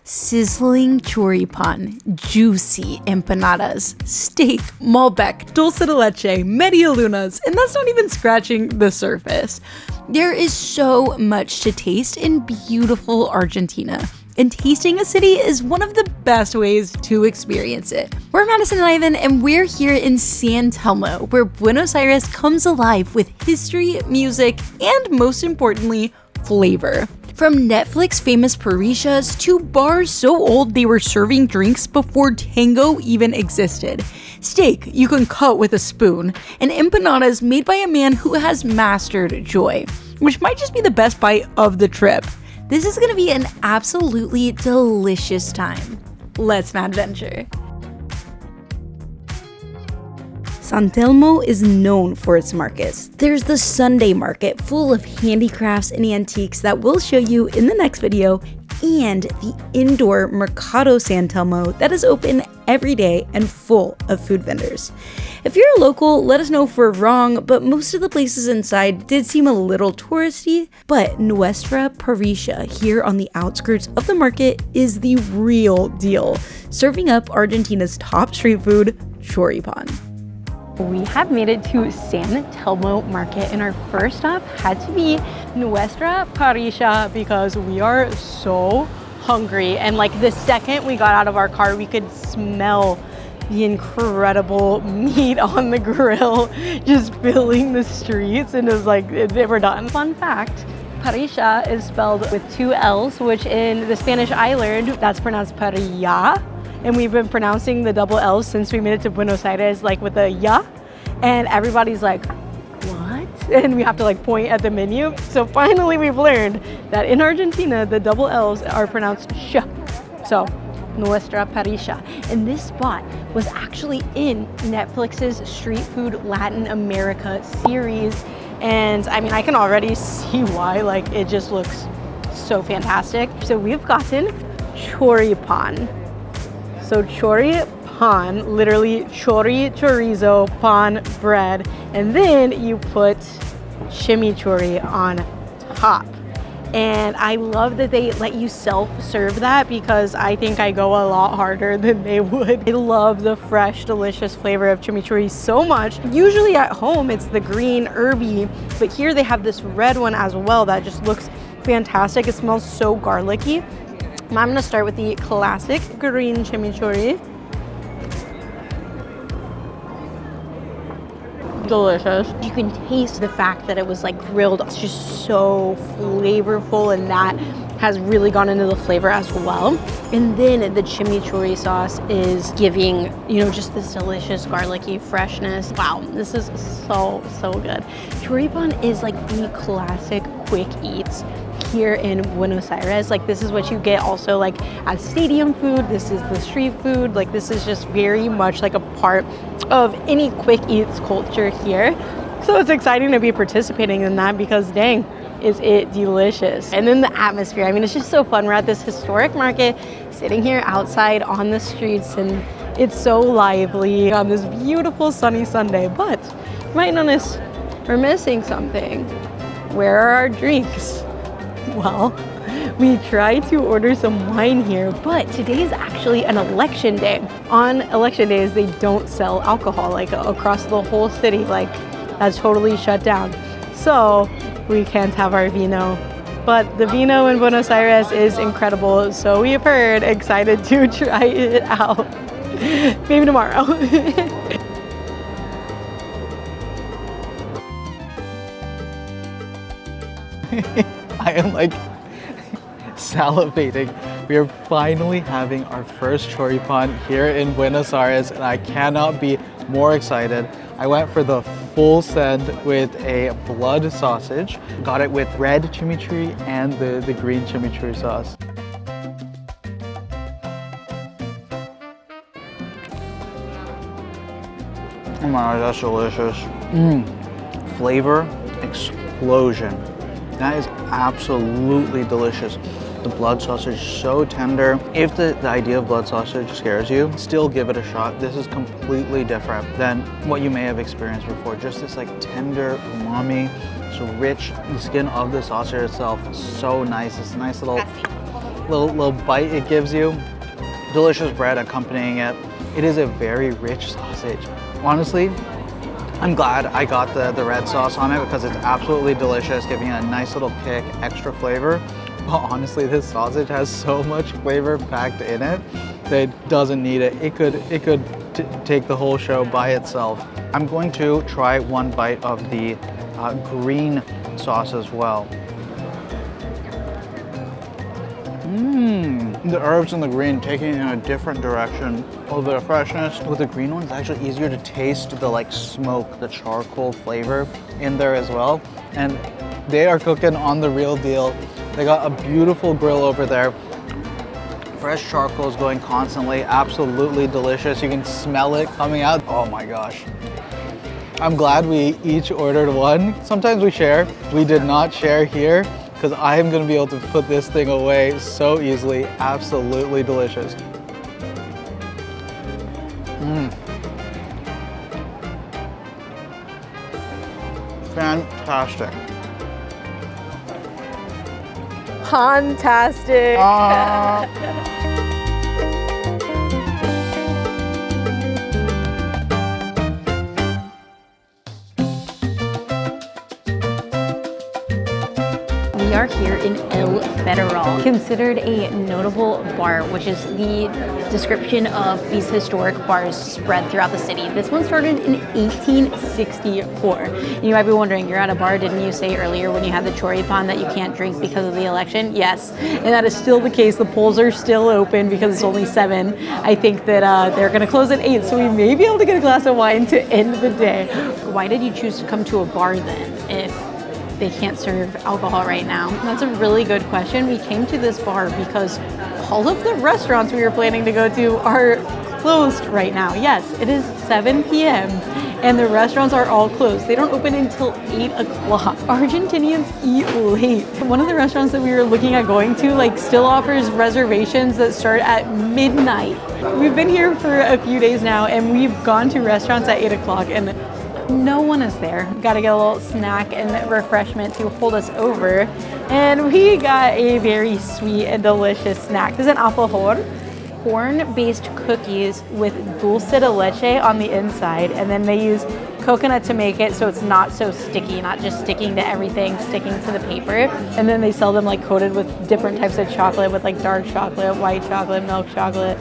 sizzling choripan, juicy empanadas, steak, malbec, dulce de leche, medialunas, and that's not even scratching the surface. There is so much to taste in beautiful Argentina, and tasting a city is one of the best ways to experience it. We're Madison and Ivan, and we're here in San Telmo, where Buenos Aires comes alive with history, music, and most importantly, flavor. From Netflix famous parrillas to bars so old they were serving drinks before tango even existed. Steak you can cut with a spoon, and empanadas made by a man who has mastered joy, which might just be the best bite of the trip. This is gonna be an absolutely delicious time. Let's madventure. San Telmo is known for its markets. There's the Sunday market full of handicrafts and antiques that we'll show you in the next video, and the indoor Mercado San Telmo that is open every day and full of food vendors. If you're a local, let us know if we're wrong, but most of the places inside did seem a little touristy, but Nuestra Parrilla here on the outskirts of the market is the real deal, serving up Argentina's top street food, choripan. We have made it to San Telmo Market, and our first stop had to be Nuestra Parrilla because we are so hungry. And like the second we got out of our car, we could smell the incredible meat on the grill just filling the streets, and it was like, we're done. Fun fact, Parrilla is spelled with two L's, which in the Spanish I learned, that's pronounced parrilla. And we've been pronouncing the double L's since we made it to Buenos Aires, like with a ya. And everybody's like, what? And we have to like point at the menu. So finally we've learned that in Argentina, the double L's are pronounced sh. So, Nuestra Parrilla. And this spot was actually in Netflix's Street Food Latin America series. And I mean, I can already see why, like it just looks so fantastic. So we've gotten choripan. So choripan, literally chorizo, pan, bread, and then you put chimichurri on top. And I love that they let you self-serve that because I think I go a lot harder than they would. I love the fresh, delicious flavor of chimichurri so much. Usually at home, it's the green, herby, but here they have this red one as well that just looks fantastic. It smells so garlicky. I'm gonna start with the classic green chimichurri. Delicious. You can taste the fact that it was like grilled. It's just so flavorful, and that has really gone into the flavor as well. And then the chimichurri sauce is giving, you know, just this delicious garlicky freshness. Wow, this is so good. Choripan is like the classic quick eats here in Buenos Aires. Like this is what you get also like as stadium food. This is the street food. Like this is just very much like a part of any quick eats culture here. So it's exciting to be participating in that because dang, is it delicious. And then the atmosphere, I mean, it's just so fun. We're at this historic market, sitting here outside on the streets, and it's so lively on this beautiful sunny Sunday. But might notice we're missing something. Where are our drinks? Well, we tried to order some wine here, but today is actually an election day. On election days, they don't sell alcohol like across the whole city. Like that's totally shut down. So we can't have our vino. But the vino in Buenos Aires is incredible. So we have heard, excited to try it out. Maybe tomorrow. I am like salivating. We are finally having our first choripan here in Buenos Aires, and I cannot be more excited. I went for the full send with a blood sausage. Got it with red chimichurri and the green chimichurri sauce. Oh my gosh, that's delicious. Flavor explosion. That is absolutely delicious. The blood sausage is so tender. If the idea of blood sausage scares you, still give it a shot. This is completely different than what you may have experienced before. Just this like tender umami, so rich. The skin of the sausage itself is so nice. It's a nice little little bite it gives you. Delicious bread accompanying it. It is a very rich sausage. Honestly, I'm glad I got the red sauce on it because it's absolutely delicious, giving it a nice little kick, extra flavor. But honestly, this sausage has so much flavor packed in it that it doesn't need it. It could take the whole show by itself. I'm going to try one bite of the green sauce as well. The herbs and the green taking it in a different direction. A little bit of freshness. With the green ones, it's actually easier to taste the like smoke, the charcoal flavor in there as well. And they are cooking on the real deal. They got a beautiful grill over there. Fresh charcoal is going constantly, absolutely delicious. You can smell it coming out. Oh my gosh. I'm glad we each ordered one. Sometimes we share. We did not share here because I am gonna be able to put this thing away so easily. Absolutely delicious. Fantastic. Fantastic. We are here in El Federal, considered a notable bar, which is the description of these historic bars spread throughout the city. This one started in 1864. You might be wondering, you're at a bar, didn't you say earlier when you had the choripan that you can't drink because of the election? Yes, and that is still the case. The polls are still open because it's only 7. I think that they're gonna close at 8, so we may be able to get a glass of wine to end the day. Why did you choose to come to a bar then, if they can't serve alcohol right now? That's a really good question. We came to this bar because all of the restaurants we were planning to go to are closed right now. Yes, it is 7 p.m. and the restaurants are all closed. They don't open until 8 o'clock. Argentinians eat late. One of the restaurants that we were looking at going to like still offers reservations that start at midnight. We've been here for a few days now and we've gone to restaurants at 8 o'clock and no one is there. Got to get a little snack and refreshment to hold us over. And we got a very sweet and delicious snack. This is an alfajor, corn-based cookies with dulce de leche on the inside. And then they use coconut to make it so it's not so sticky, not just sticking to everything, sticking to the paper. And then they sell them like coated with different types of chocolate, with like dark chocolate, white chocolate, milk chocolate.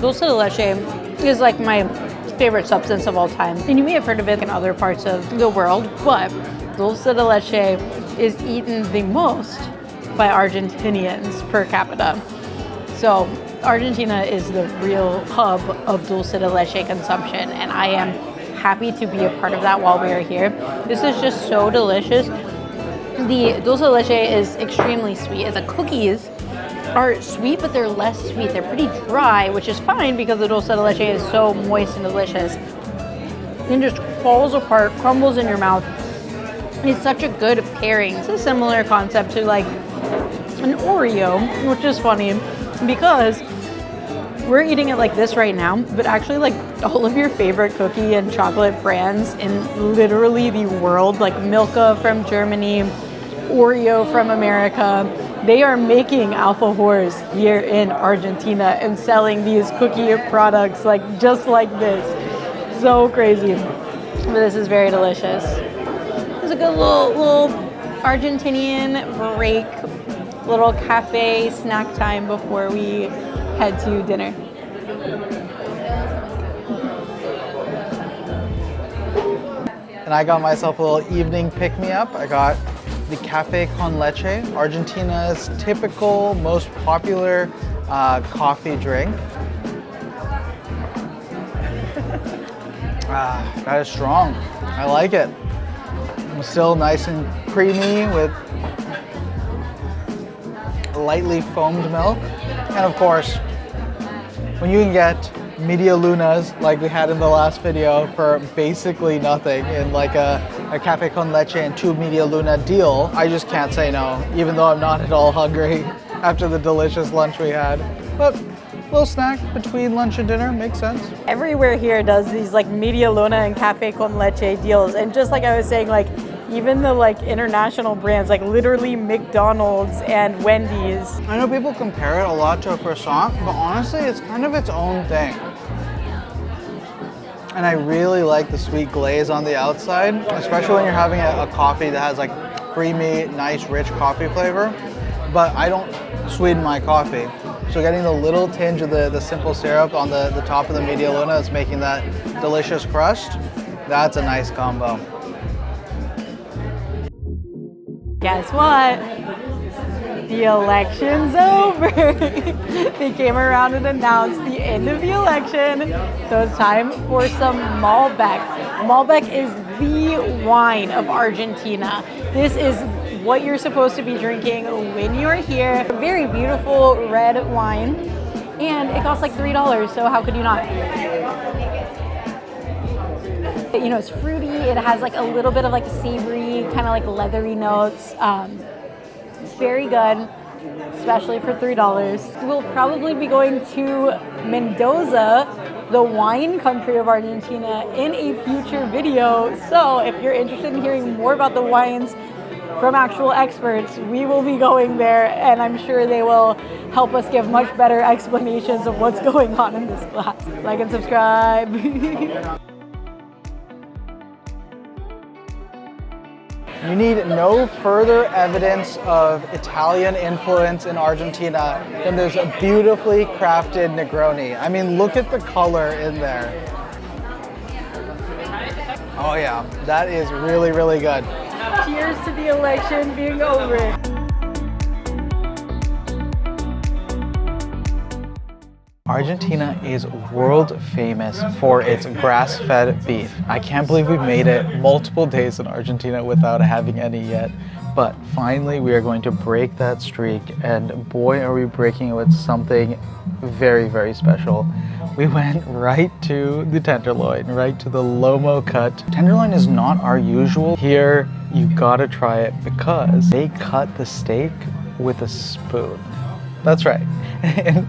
Dulce de leche is like my favorite substance of all time. And you may have heard of it in other parts of the world, but dulce de leche is eaten the most by Argentinians per capita. So Argentina is the real hub of dulce de leche consumption, and I am happy to be a part of that while we are here. This is just so delicious. The dulce de leche is extremely sweet. The cookies are sweet, but they're less sweet. They're pretty dry, which is fine because the dulce de leche is so moist and delicious. It just falls apart, crumbles in your mouth. It's such a good pairing. It's a similar concept to like an Oreo, which is funny because we're eating it like this right now, but actually like all of your favorite cookie and chocolate brands in literally the world, like Milka from Germany, Oreo from America, they are making alfajores here in Argentina and selling these cookie products like just like this. So crazy. But this is very delicious. It's a good little Argentinian break, little cafe snack time before we head to dinner. And I got myself a little evening pick-me-up. I got the cafe con leche, Argentina's typical, most popular coffee drink. That is strong. I like it. It's still nice and creamy with lightly foamed milk. And of course, when you can get medialunas like we had in the last video for basically nothing in like a cafe con leche and 2 medialuna deal, I just can't say no, even though I'm not at all hungry after the delicious lunch we had. But Little snack between lunch and dinner, makes sense. Everywhere here does these like medialuna and cafe con leche deals, and just like I was saying, like even the like international brands, like literally McDonald's and Wendy's. I know people compare it a lot to a croissant, but honestly, it's kind of its own thing. And I really like the sweet glaze on the outside, especially when you're having a coffee that has like creamy, nice, rich coffee flavor. But I don't sweeten my coffee. So getting the little tinge of the simple syrup on the top of the medialuna is making that delicious crust. That's a nice combo. Guess what? The election's over. They came around and announced the end of the election. So it's time for some malbec. Malbec is the wine of Argentina. This is what you're supposed to be drinking when you're here. Very beautiful red wine, and it costs like $3, so how could you not? You know, it's fruity, it has like a little bit of like savory, kind of like leathery notes. It's very good, especially for $3. We'll probably be going to Mendoza, the wine country of Argentina, in a future video. So if you're interested in hearing more about the wines from actual experts, we will be going there, and I'm sure they will help us give much better explanations of what's going on in this class. Like and subscribe. You need no further evidence of Italian influence in Argentina than this beautifully crafted Negroni. I mean, look at the color in there. Oh yeah, that is really, really good. Cheers to the election being over. Argentina is world famous for its grass-fed beef. I can't believe we've made it multiple days in Argentina without having any yet. But finally, we are going to break that streak, and boy, are we breaking it with something very, very special. We went right to the tenderloin, right to the lomo cut. Tenderloin is not our usual. Here, you gotta try it because they cut the steak with a spoon. That's right.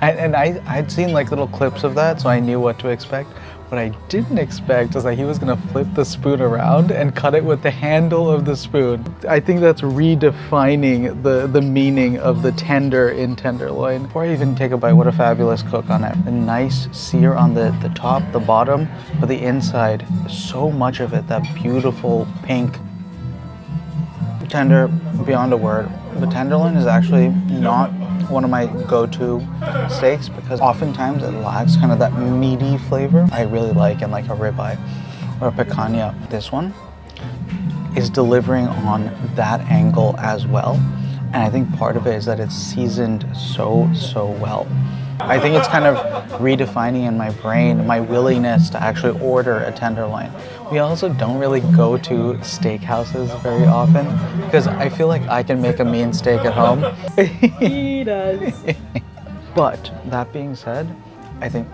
And I'd seen like little clips of that, so I knew what to expect. What I didn't expect was that he was gonna flip the spoon around and cut it with the handle of the spoon. I think that's redefining the meaning of the tender in tenderloin. Before I even take a bite, what a fabulous cook on it. A nice sear on the top, the bottom, but the inside, so much of it, that beautiful pink. Tender beyond a word. The tenderloin is actually not one of my go-to steaks because oftentimes it lacks kind of that meaty flavor I really like in like a ribeye or a picanha. This one is delivering on that angle as well, and I think part of it is that it's seasoned so well. I think it's kind of redefining in my brain my willingness to actually order a tenderloin. We also don't really go to steakhouses very often because I feel like I can make a mean steak at home. He does. But that being said, I think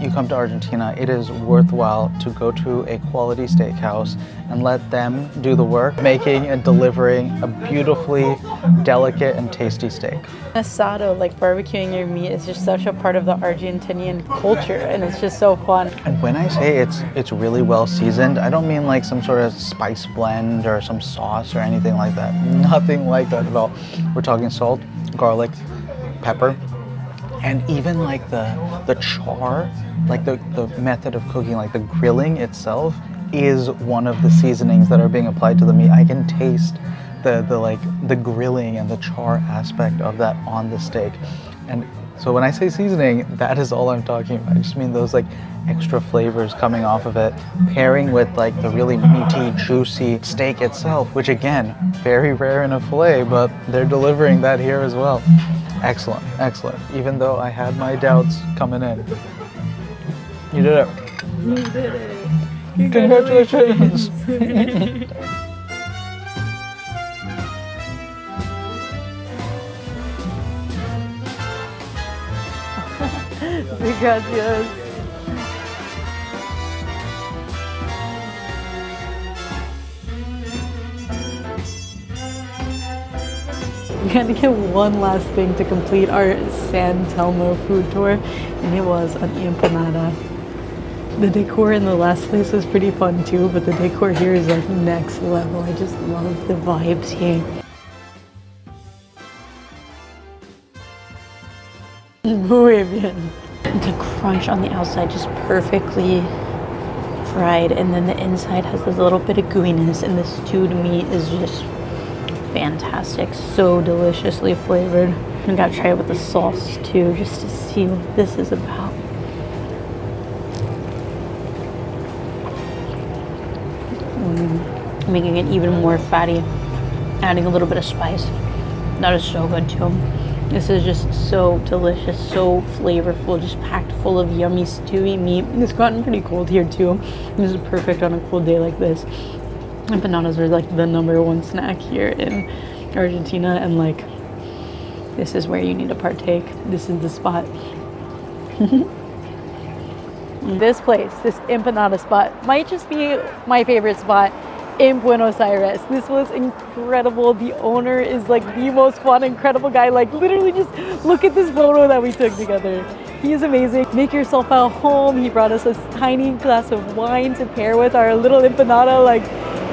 you come to Argentina, it is worthwhile to go to a quality steakhouse and let them do the work, making and delivering a beautifully delicate and tasty steak. Asado, like barbecuing your meat, is just such a part of the Argentinian culture, and it's just so fun. And when I say it's really well seasoned, I don't mean like some sort of spice blend or some sauce or anything like that. Nothing like that at all. We're talking salt, garlic, pepper, and even like the char, like the method of cooking, like the grilling itself is one of the seasonings that are being applied to the meat. I can taste the grilling and the char aspect of that on the steak. And so when I say seasoning, that is all I'm talking about. I just mean those like extra flavors coming off of it, pairing with like the really meaty, juicy steak itself, which again, very rare in a filet, but they're delivering that here as well. Excellent, excellent. Even though I had my doubts coming in. You did it. You did it. Congratulations. Gracias. We had to get one last thing to complete our San Telmo food tour, and it was an empanada. The decor in the last place was pretty fun too, but the decor here is like next level. I just love the vibes here. Muy bien. The crunch on the outside just perfectly fried, and then the inside has this little bit of gooiness, and the stewed meat is just fantastic, so deliciously flavored. I gotta try it with the sauce too, just to see what this is about. Making it even more fatty, adding a little bit of spice. That is so good too. This is just so delicious, so flavorful, just packed full of yummy stewy meat. It's gotten pretty cold here too. This is perfect on a cold day like this. Empanadas are like the #1 snack here in Argentina, and like this is where you need to partake. This is the spot. This place, this empanada spot, might just be my favorite spot in Buenos Aires. This was incredible. The owner is like the most fun, incredible guy. Like literally just look at this photo that we took together. He is amazing. Make yourself at home. He brought us a tiny glass of wine to pair with our little empanada. Like,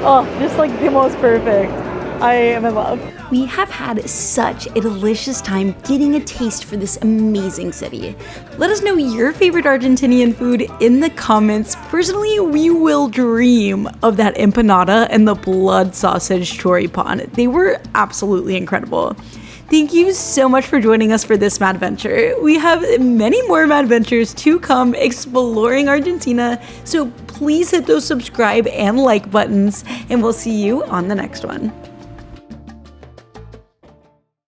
oh, just like the most perfect. I am in love. We have had such a delicious time getting a taste for this amazing city. Let us know your favorite Argentinian food in the comments. Personally, we will dream of that empanada and the blood sausage choripan. They were absolutely incredible. Thank you so much for joining us for this madventure. We have many more madventures to come exploring Argentina, so please hit those subscribe and like buttons, and we'll see you on the next one.